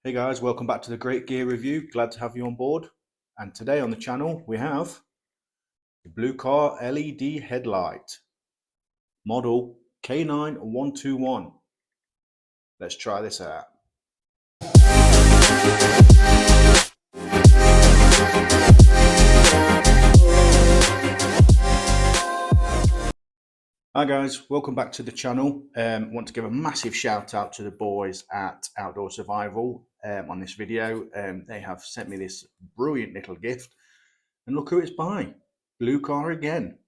Hey guys, welcome back to the Great Gear Review. Glad to have you on board. And today on the channel we have the Blukar LED headlight, model K9121. Let's try this out. Hi guys, welcome back to the channel. Want to give a massive shout out to the boys at Outdoor Survival on this video. They have sent me this brilliant little gift, and look who it's by, Blukar again.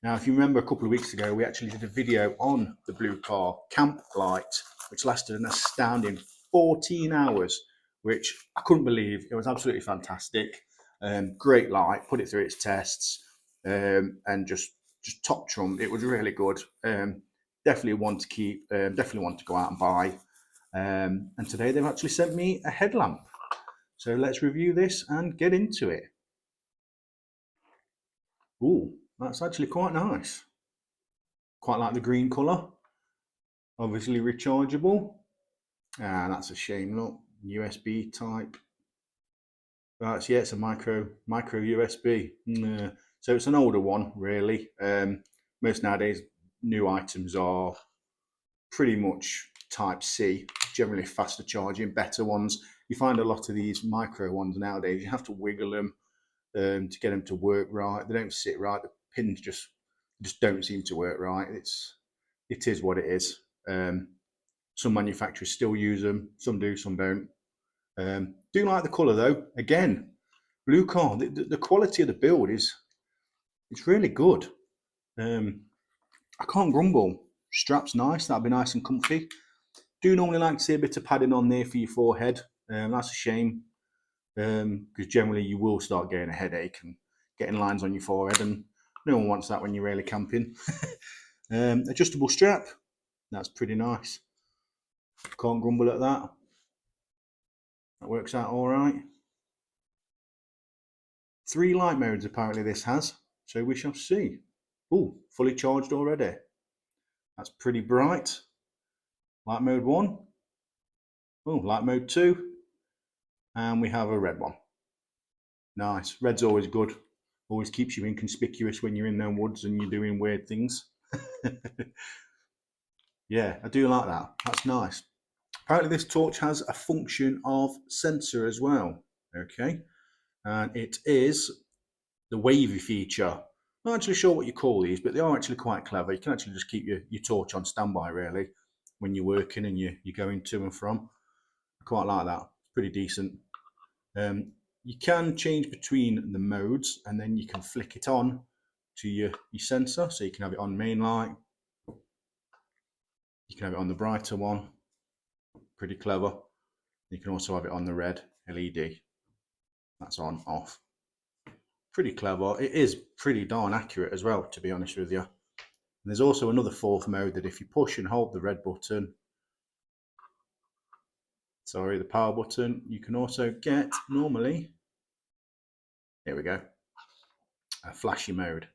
Now, if you remember a couple of weeks ago, we actually did a video on the Blukar camp light, which lasted an astounding 14 hours, which I couldn't believe. It was absolutely fantastic. Great light, put it through its tests, and just top trump. It was really good. Definitely one to keep. Definitely one to go out and buy. And today they've actually sent me a headlamp. So let's review this and get into it. Ooh, that's actually quite nice. Quite like the green colour. Obviously rechargeable. Ah, that's a shame. Look, USB type. Right, yeah, it's a micro USB. So it's an older one, really. Most nowadays, new items are pretty much Type C, generally faster charging, better ones. You find a lot of these micro ones nowadays, you have to wiggle them to get them to work right. They don't sit right. The pins just don't seem to work right. It is what it is. Some manufacturers still use them. Some do, some don't. Do like the colour though. Again, Blukar. The quality of the build it's really good. I can't grumble. Strap's nice. That'd be nice and comfy. Do normally like to see a bit of padding on there for your forehead. That's a shame because generally you will start getting a headache and getting lines on your forehead, and no one wants that when you're really camping. Adjustable strap. That's pretty nice. Can't grumble at that. That works out all right. 3 light modes apparently this has, so we shall see. Oh, fully charged already. That's pretty bright. Light mode 1. Oh, light mode 2. And we have a red one. Nice. Red's always good. Always keeps you inconspicuous when you're in the woods and you're doing weird things. Yeah, I do like that. That's nice. Apparently this torch has a function of sensor as well. Okay. And it is the wavy feature. Not actually sure what you call these, but they are actually quite clever. You can actually just keep your torch on standby, really, when you're working and you're going to and from. I quite like that. It's pretty decent. You can change between the modes, and then you can flick it on to your sensor. So you can have it on main light. You can have it on the brighter one. Pretty clever. You can also have it on the red LED. That's on, off. Pretty clever. It is pretty darn accurate as well, to be honest with you. And there's also another 4th mode that if you push and hold the red button, sorry, the power button, you can also get normally, here we go, a flashy mode,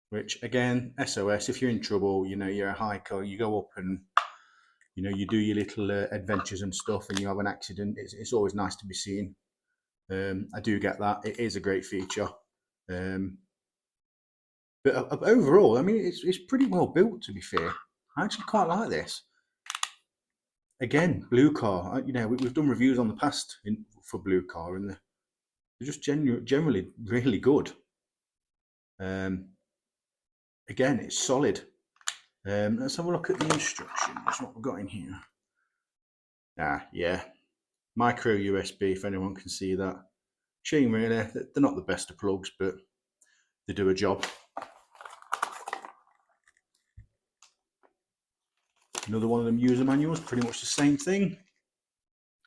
which again, SOS, if you're in trouble, you know, you're a hiker, you go up and, you know, you do your little adventures and stuff and you have an accident, it's always nice to be seen. I do get that. It is a great feature. But overall, I mean, it's pretty well built, to be fair. I actually quite like this. Again, Blukar, you know, we've done reviews on the past for Blukar, and they're just generally really good. Again, it's solid. Let's have a look at the instructions, what we've got in here. Yeah, micro USB, if anyone can see that. Shame really, they're not the best of plugs, but they do a job. Another one of them user manuals, pretty much the same thing.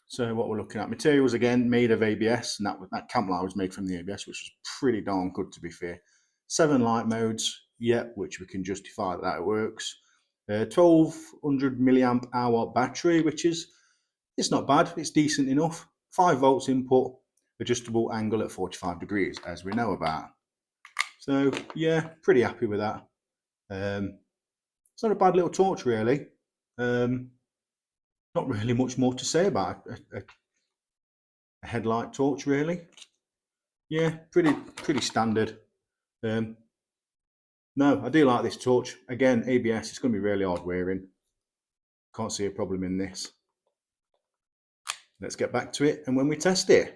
So what we're looking at, materials again, made of ABS, and that camp light was made from the ABS, which was pretty darn good, to be fair. 7 light modes, which we can justify that it works. 1200 milliamp hour battery, which is, it's not bad, it's decent enough. 5 volts input, adjustable angle at 45 degrees, as we know about. So yeah, pretty happy with that. It's not a bad little torch, really. Not Not really much more to say about a headlight torch, really. Yeah, pretty standard. No, I do like this torch. Again, ABS, it's going to be really hard wearing. Can't see a problem in this. Let's get back to it and when we test it.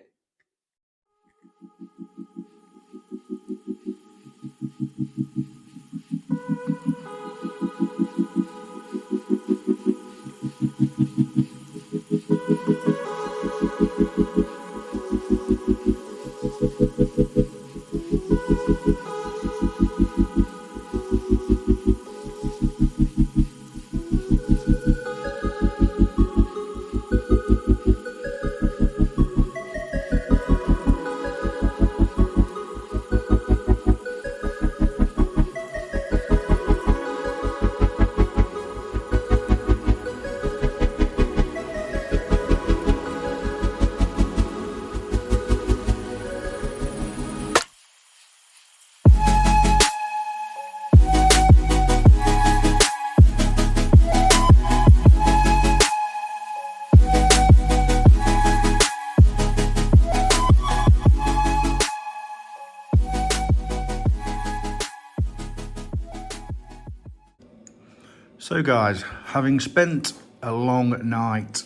So guys, having spent a long night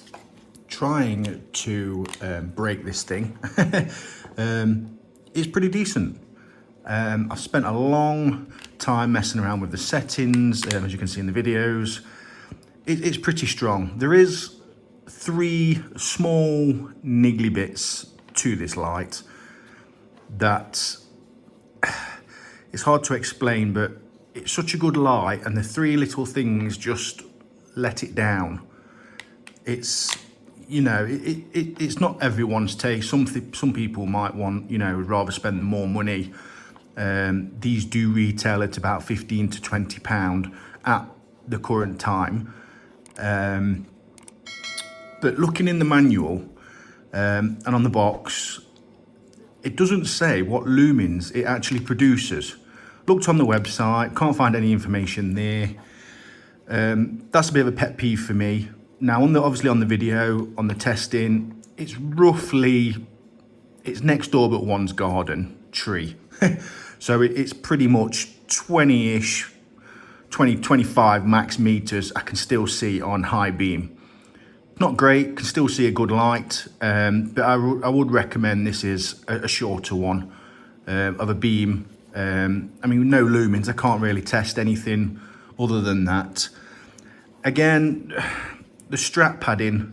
trying to break this thing, it's pretty decent. I've spent a long time messing around with the settings, as you can see in the videos. It's pretty strong. There is 3 small niggly bits to this light that it's hard to explain, but it's such a good light, and the 3 little things just let it down. It's, you know, it's not everyone's taste. Some people might want, you know, rather spend more money. These do retail at about £15 to £20 at the current time. But looking in the manual and on the box, it doesn't say what lumens it actually produces. Looked on the website, can't find any information there. That's a bit of a pet peeve for me. Now, obviously on the video, on the testing, it's next door but one's garden tree. So it's pretty much 20-ish, 25 max meters. I can still see on high beam. Not great, can still see a good light, but I would recommend this is a shorter one of a beam. I mean, no lumens, I can't really test anything other than that. Again, the strap padding,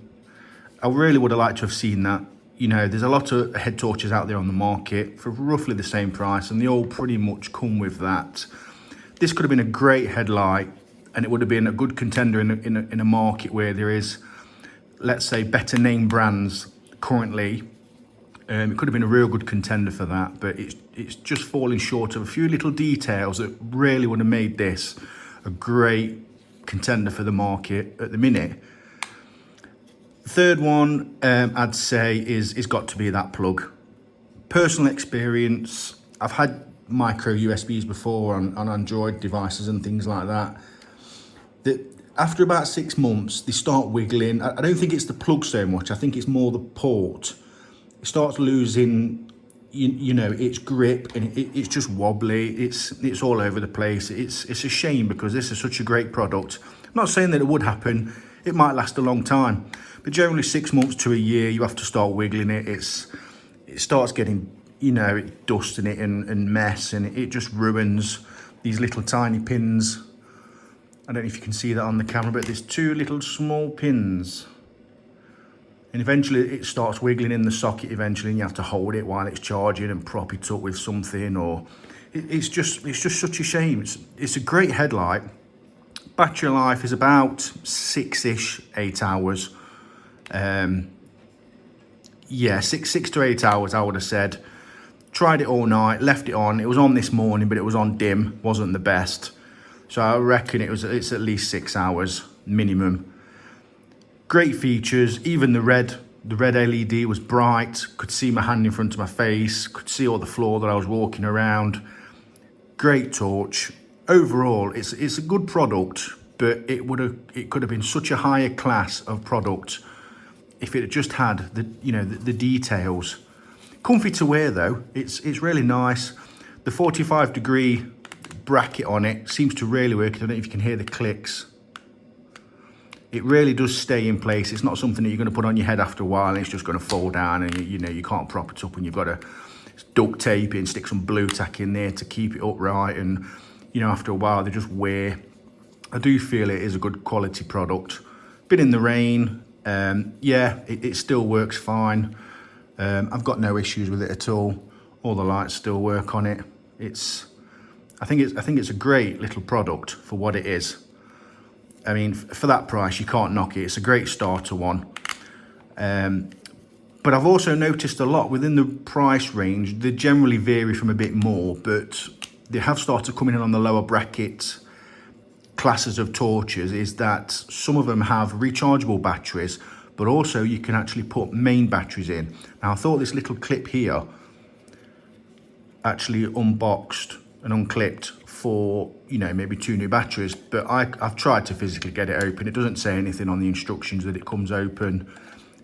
I really would have liked to have seen that. You know, there's a lot of head torches out there on the market for roughly the same price, and they all pretty much come with that. This could have been a great headlight, and it would have been a good contender in a market where there is, let's say, better name brands currently. It could have been a real good contender for that, but it's just falling short of a few little details that really would have made this a great contender for the market at the minute. The third one I'd say is got to be that plug. Personal experience, I've had micro USBs before on Android devices and things like that. After about 6 months, they start wiggling. I don't think it's the plug so much, I think it's more the port. It starts losing, you know, its grip, and it's just wobbly. It's all over the place. It's a shame because this is such a great product. I'm not saying that it would happen. It might last a long time, but generally 6 months to a year, you have to start wiggling it. It starts getting, you know, dust in it and mess, and it just ruins these little tiny pins. I don't know if you can see that on the camera, but there's 2 little small pins. And eventually it starts wiggling in the socket eventually, and you have to hold it while it's charging and prop it up with something, or it's just such a shame. It's a great headlight. Battery life is about 6-ish, 8 hours. Yeah, 6 to 8 hours, I would have said. Tried it all night, left it on. It was on this morning, but it was on dim, wasn't the best. So I reckon it's at least 6 hours minimum. Great features, even the red LED was bright, could see my hand in front of my face, could see all the floor that I was walking around. Great torch. Overall, it's a good product, but it could have been such a higher class of product if it had just had the, you know, the details. Comfy to wear though, it's really nice. The 45-degree bracket on it seems to really work. I don't know if you can hear the clicks. It really does stay in place. It's not something that you're going to put on your head after a while and it's just going to fall down, and you know, you can't prop it up, and you've got to duct tape it and stick some blue tack in there to keep it upright, and you know, after a while they just wear. I do feel it is a good quality product. Been in the rain, yeah, it still works fine. I've got no issues with it at all. All the lights still work on it. I think it's a great little product for what it is. I mean, for that price, you can't knock it. It's a great starter one. But I've also noticed a lot within the price range. They generally vary from a bit more, but they have started coming in on the lower bracket classes of torches, is that some of them have rechargeable batteries, but also you can actually put main batteries in. Now, I thought this little clip here actually unboxed and unclipped for, you know, maybe 2 new batteries, but I've tried to physically get it open. It doesn't say anything on the instructions that it comes open,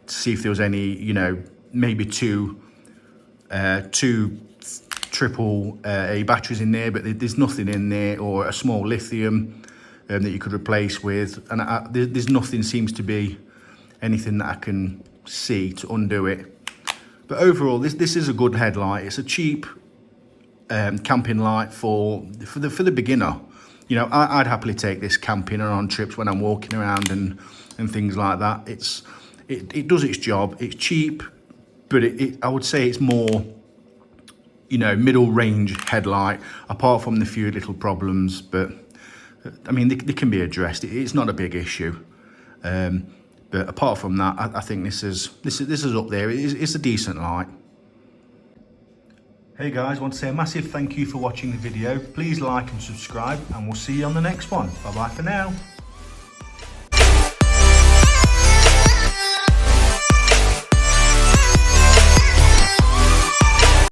to see if there was any, you know, maybe two triple A batteries in there, but there's nothing in there, or a small lithium that you could replace with, and there's nothing seems to be anything that I can see to undo it. But overall, this is a good headlight. It's a cheap camping light for the beginner. You know, I'd happily take this camping and on trips when I'm walking around and things like that. It does its job. It's cheap, but I would say it's more, you know, middle range headlight, apart from the few little problems. But I mean, they can be addressed. It's not a big issue. But apart from that, I think this is up there. It's a decent light. Hey guys, I want to say a massive thank you for watching the video. Please like and subscribe, and we'll see you on the next one. Bye bye for now.